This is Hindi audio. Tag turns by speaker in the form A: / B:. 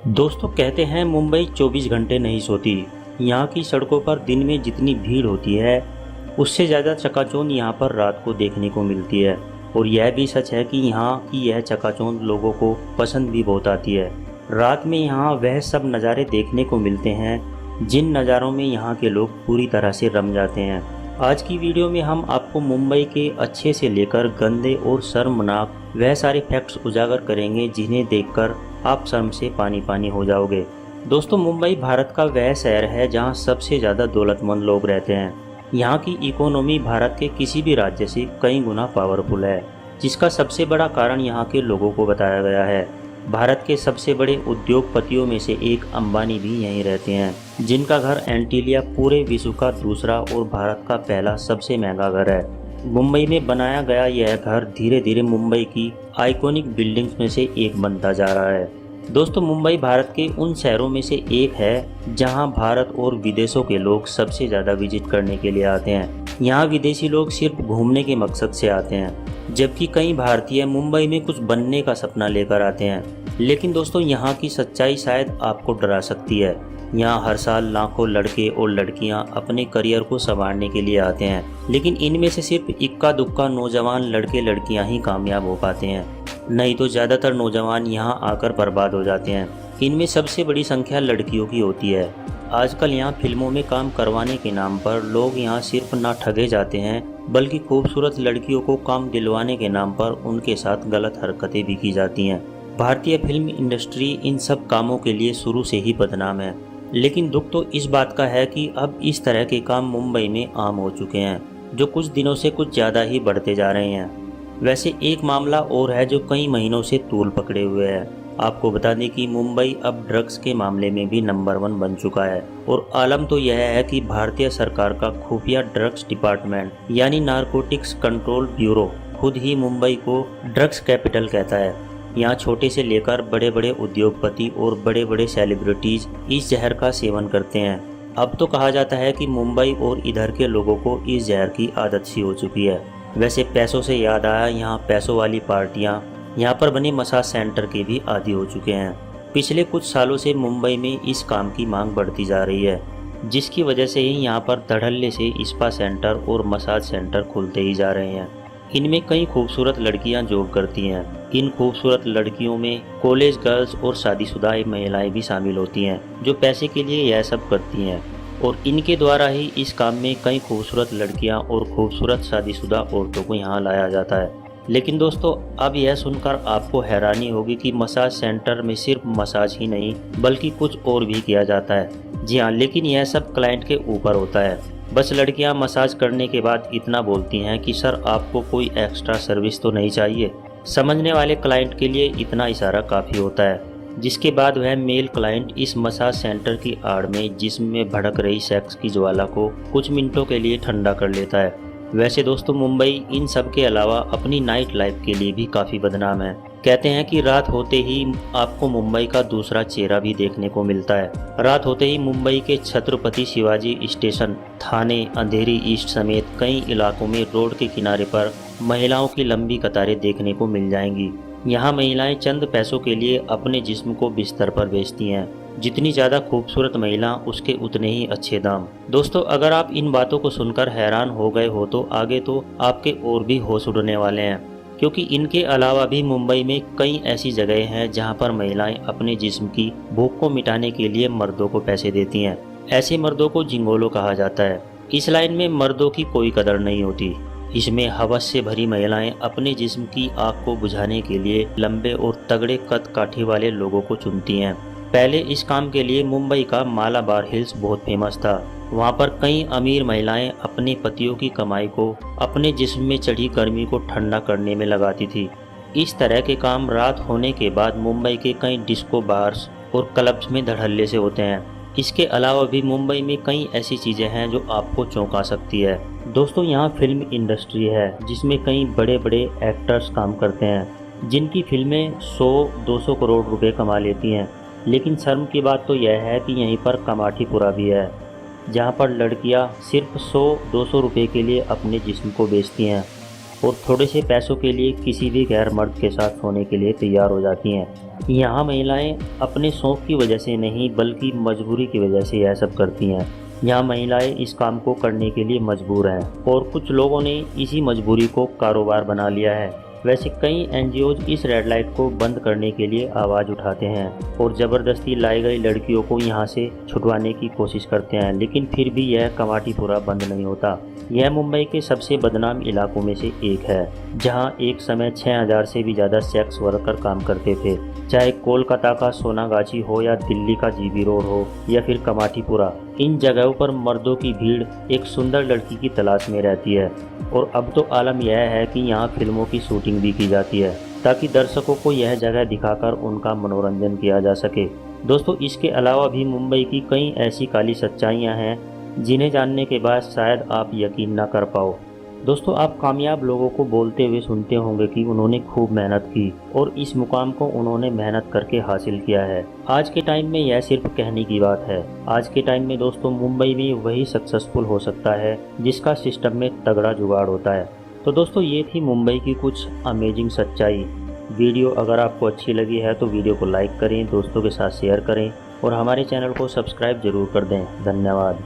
A: दोस्तों कहते हैं मुंबई 24 घंटे नहीं सोती। यहाँ की सड़कों पर दिन में जितनी भीड़ होती है उससे ज़्यादा चकाचौंध यहाँ पर रात को देखने को मिलती है। और यह भी सच है कि यहाँ की यह चकाचौंध लोगों को पसंद भी बहुत आती है। रात में यहाँ वह सब नज़ारे देखने को मिलते हैं जिन नज़ारों में यहाँ के लोग पूरी तरह से रम जाते हैं। आज की वीडियो में हम आपको मुंबई के अच्छे से लेकर गंदे और शर्मनाक वह सारे फैक्ट्स उजागर करेंगे जिन्हें देखकर आप शर्म से पानी पानी हो जाओगे। दोस्तों मुंबई भारत का वह शहर है जहां सबसे ज़्यादा दौलतमंद लोग रहते हैं। यहां की इकोनॉमी भारत के किसी भी राज्य से कई गुना पावरफुल है, जिसका सबसे बड़ा कारण यहां के लोगों को बताया गया है। भारत के सबसे बड़े उद्योगपतियों में से एक अंबानी भी यहीं रहते हैं, जिनका घर एंटीलिया पूरे विश्व का दूसरा और भारत का पहला सबसे महंगा घर है। मुंबई में बनाया गया यह घर धीरे धीरे मुंबई की आइकॉनिक बिल्डिंग्स में से एक बनता जा रहा है। दोस्तों मुंबई भारत के उन शहरों में से एक है जहां भारत और विदेशों के लोग सबसे ज़्यादा विजिट करने के लिए आते हैं। यहाँ विदेशी लोग सिर्फ घूमने के मकसद से आते हैं, जबकि कई भारतीय मुंबई में कुछ बनने का सपना लेकर आते हैं। लेकिन दोस्तों यहाँ की सच्चाई शायद आपको डरा सकती है। यहाँ हर साल लाखों लड़के और लड़कियाँ अपने करियर को संवारने के लिए आते हैं, लेकिन इनमें से सिर्फ इक्का दुक्का नौजवान लड़के लड़कियाँ ही कामयाब हो पाते हैं, नहीं तो ज़्यादातर नौजवान यहाँ आकर बर्बाद हो जाते हैं। इनमें सबसे बड़ी संख्या लड़कियों की होती है। आजकल यहाँ फिल्मों में काम करवाने के नाम पर लोग यहाँ सिर्फ ना ठगे जाते हैं, बल्कि खूबसूरत लड़कियों को काम दिलवाने के नाम पर उनके साथ गलत हरकतें भी की जाती हैं। भारतीय फिल्म इंडस्ट्री इन सब कामों के लिए शुरू से ही बदनाम है। लेकिन दुख तो इस बात का है कि अब इस तरह के काम मुंबई में आम हो चुके हैं, जो कुछ दिनों से कुछ ज़्यादा ही बढ़ते जा रहे हैं। वैसे एक मामला और है जो कई महीनों से तूल पकड़े हुए है। आपको बता दें कि मुंबई अब ड्रग्स के मामले में भी नंबर 1 बन चुका है। और आलम तो यह है कि भारतीय सरकार का खुफिया ड्रग्स डिपार्टमेंट यानी नारकोटिक्स कंट्रोल ब्यूरो खुद ही मुंबई को ड्रग्स कैपिटल कहता है। यहाँ छोटे से लेकर बड़े बड़े उद्योगपति और बड़े बड़े सेलिब्रिटीज इस जहर का सेवन करते हैं। अब तो कहा जाता है कि मुंबई और इधर के लोगों को इस जहर की आदत सी हो चुकी है। वैसे पैसों से याद आया, यहाँ पैसों वाली पार्टियाँ यहाँ पर बने मसाज सेंटर के भी आदी हो चुके हैं। पिछले कुछ सालों से मुंबई में इस काम की मांग बढ़ती जा रही है, जिसकी वजह से ही यहाँ पर धड़ल्ले से स्पा सेंटर और मसाज सेंटर खुलते ही जा रहे हैं। इनमें कई खूबसूरत लड़कियां जॉब करती हैं। इन खूबसूरत लड़कियों में कॉलेज गर्ल्स और शादीशुदा महिलाएं भी शामिल होती हैं, जो पैसे के लिए यह सब करती हैं। और इनके द्वारा ही इस काम में कई खूबसूरत लड़कियां और खूबसूरत शादीशुदा औरतों को यहाँ लाया जाता है। लेकिन दोस्तों अब यह सुनकर आपको हैरानी होगी कि मसाज सेंटर में सिर्फ मसाज ही नहीं बल्कि कुछ और भी किया जाता है। जी हाँ, लेकिन यह सब क्लाइंट के ऊपर होता है। बस लड़कियां मसाज करने के बाद इतना बोलती हैं कि सर आपको कोई एक्स्ट्रा सर्विस तो नहीं चाहिए। समझने वाले क्लाइंट के लिए इतना इशारा काफ़ी होता है, जिसके बाद वह मेल क्लाइंट इस मसाज सेंटर की आड़ में जिस्म में भड़क रही सेक्स की ज्वाला को कुछ मिनटों के लिए ठंडा कर लेता है। वैसे दोस्तों मुंबई इन सब के अलावा अपनी नाइट लाइफ के लिए भी काफ़ी बदनाम है। कहते हैं कि रात होते ही आपको मुंबई का दूसरा चेहरा भी देखने को मिलता है। रात होते ही मुंबई के छत्रपति शिवाजी स्टेशन, थाने, अंधेरी ईस्ट समेत कई इलाकों में रोड के किनारे पर महिलाओं की लंबी कतारें देखने को मिल जाएंगी। यहाँ महिलाएं चंद पैसों के लिए अपने जिस्म को बिस्तर पर बेचती हैं। जितनी ज़्यादा खूबसूरत महिला उसके उतने ही अच्छे दाम। दोस्तों अगर आप इन बातों को सुनकर हैरान हो गए हो तो आगे तो आपके और भी होश उड़ने वाले हैं, क्योंकि इनके अलावा भी मुंबई में कई ऐसी जगहें हैं जहां पर महिलाएं अपने जिस्म की भूख को मिटाने के लिए मर्दों को पैसे देती हैं। ऐसे मर्दों को जिंगोलो कहा जाता है। इस लाइन में मर्दों की कोई कदर नहीं होती। इसमें हवस से भरी महिलाएं अपने जिस्म की आग को बुझाने के लिए लंबे और तगड़े कद काठी वाले लोगों को चुनती हैं। पहले इस काम के लिए मुंबई का मालाबार हिल्स बहुत फेमस था। वहाँ पर कई अमीर महिलाएं अपने पतियों की कमाई को अपने जिस्म में चढ़ी गर्मी को ठंडा करने में लगाती थी। इस तरह के काम रात होने के बाद मुंबई के कई डिस्को बार्स और क्लब्स में धड़ल्ले से होते हैं। इसके अलावा भी मुंबई में कई ऐसी चीज़ें हैं जो आपको चौंका सकती है। दोस्तों यहाँ फिल्म इंडस्ट्री है जिसमें कई बड़े बड़े एक्टर्स काम करते हैं, जिनकी फिल्में 100-200 करोड़ रुपए कमा लेती हैं। लेकिन शर्म की बात तो यह है कि यहीं पर कमाठीपुरा भी है, जहां पर लड़कियां सिर्फ 100-200 रुपए के लिए अपने जिस्म को बेचती हैं और थोड़े से पैसों के लिए किसी भी गैर मर्द के साथ सोने के लिए तैयार हो जाती हैं। यहाँ महिलाएं अपने शौक़ की वजह से नहीं बल्कि मजबूरी की वजह से यह सब करती हैं। यहाँ महिलाएं इस काम को करने के लिए मजबूर हैं और कुछ लोगों ने इसी मजबूरी को कारोबार बना लिया है। वैसे कई एनजीओज इस रेड लाइट को बंद करने के लिए आवाज़ उठाते हैं और ज़बरदस्ती लाई गई लड़कियों को यहाँ से छुड़वाने की कोशिश करते हैं, लेकिन फिर भी यह कमाटीपुरा बंद नहीं होता। यह मुंबई के सबसे बदनाम इलाकों में से एक है, जहाँ एक समय 6000 से भी ज़्यादा सेक्स वर्कर काम करते थे। चाहे कोलकाता का सोनागाछी हो या दिल्ली का जीबी रोड हो या फिर कमाटीपुरा, इन जगहों पर मर्दों की भीड़ एक सुंदर लड़की की तलाश में रहती है। और अब तो आलम यह है कि यहाँ फिल्मों की शूटिंग भी की जाती है ताकि दर्शकों को यह जगह दिखाकर उनका मनोरंजन किया जा सके। दोस्तों, इसके अलावा भी मुंबई की कई ऐसी काली सच्चाइयाँ हैं जिन्हें जानने के बाद शायद आप यकीन ना कर पाओ। दोस्तों, आप कामयाब लोगों को बोलते हुए सुनते होंगे कि उन्होंने खूब मेहनत की और इस मुकाम को उन्होंने मेहनत करके हासिल किया है। आज के टाइम में यह सिर्फ कहने की बात है। आज के टाइम में दोस्तों मुंबई में वही सक्सेसफुल हो सकता है जिसका सिस्टम में तगड़ा जुगाड़ होता है। तो दोस्तों, ये थी मुंबई की कुछ अमेजिंग सच्चाई। वीडियो अगर आपको अच्छी लगी है तो वीडियो को लाइक करें, दोस्तों के साथ शेयर करें और हमारे चैनल को सब्सक्राइब जरूर कर दें। धन्यवाद।